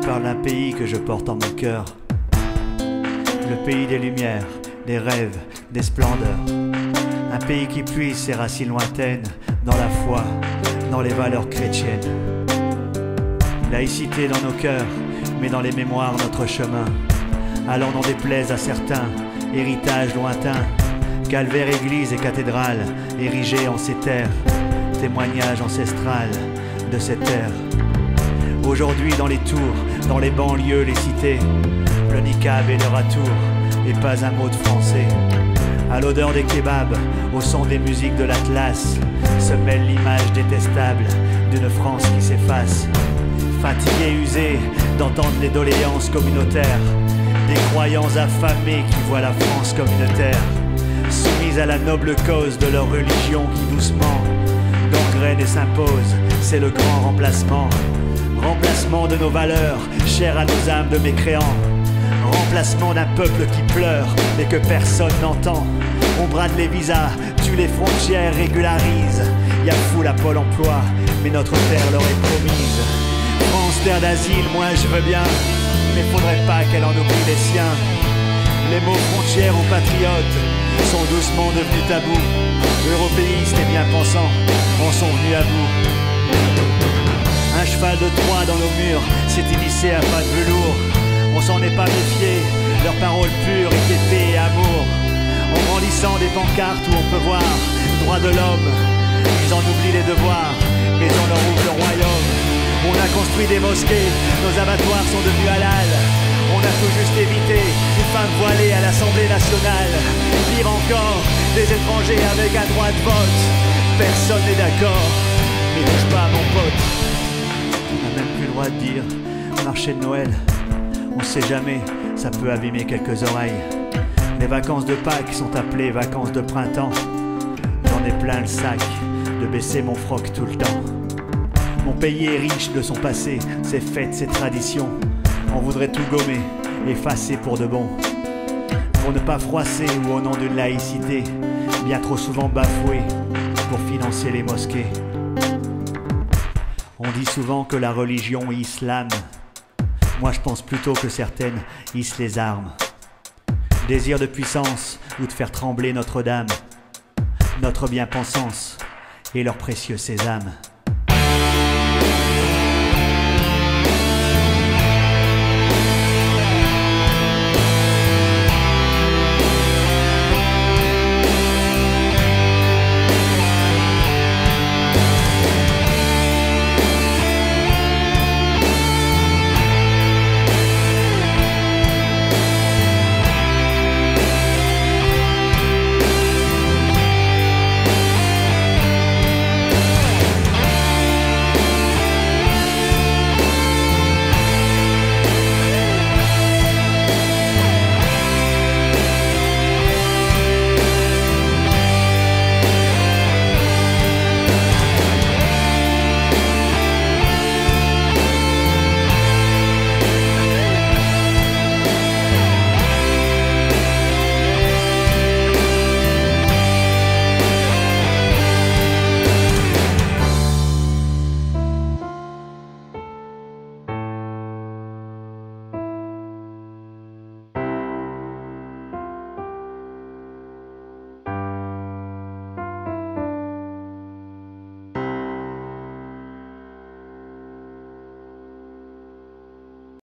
parle d'un pays que je porte en mon cœur. Le pays des lumières, des rêves, des splendeurs. Un pays qui puise ses racines lointaines dans la foi, dans les valeurs chrétiennes. Laïcité dans nos cœurs, mais dans les mémoires notre chemin. Alors n'en déplaise à certains, héritage lointain, calvaire, église et cathédrale, érigés en ces terres, témoignage ancestral de cette terre. Aujourd'hui dans les tours, dans les banlieues, les cités, le niqab et le ratour, et pas un mot de français. À l'odeur des kebabs, au son des musiques de l'Atlas, se mêle l'image détestable d'une France qui s'efface. Fatigué, usé d'entendre les doléances communautaires, des croyants affamés qui voient la France comme une terre, soumise à la noble cause de leur religion qui doucement gangrène et s'impose. C'est le grand remplacement. Remplacement de nos valeurs, chères à nos âmes de mécréants. Remplacement d'un peuple qui pleure, mais que personne n'entend. On brade les visas, tue les frontières, régularise. Y a foule à Pôle emploi, mais notre terre leur est promise. France, terre d'asile, moi je veux bien, mais faudrait pas qu'elle en oublie les siens. Les mots frontières ou patriotes sont doucement devenus tabous. Européistes et bien-pensants en sont venus à bout. Un cheval de Troie dans nos murs s'est immiscé à pas de velours. On s'en est pas méfié, leurs paroles pures étaient paix et amour. En grandissant des pancartes où on peut voir droit de l'homme, ils en oublient les devoirs, mais on leur ouvre le royaume. On a construit des mosquées, nos abattoirs sont devenus halal. On a tout juste évité une femme voilée à l'Assemblée nationale. Pire encore, des étrangers avec un droit de vote. Personne n'est d'accord, mais touche pas à mon pote. On n'a même plus le droit de dire marché de Noël. On sait jamais, ça peut abîmer quelques oreilles. Les vacances de Pâques sont appelées vacances de printemps. J'en ai plein le sac de baisser mon froc tout le temps. Mon pays est riche de son passé, ses fêtes, ses traditions. On voudrait tout gommer, effacer pour de bon. Pour ne pas froisser ou au nom d'une laïcité, bien trop souvent bafouée pour financer les mosquées. On dit souvent que la religion islam. Moi je pense plutôt que certaines hissent les armes. Désir de puissance ou de faire trembler Notre-Dame, notre bien-pensance et leur précieux sésame.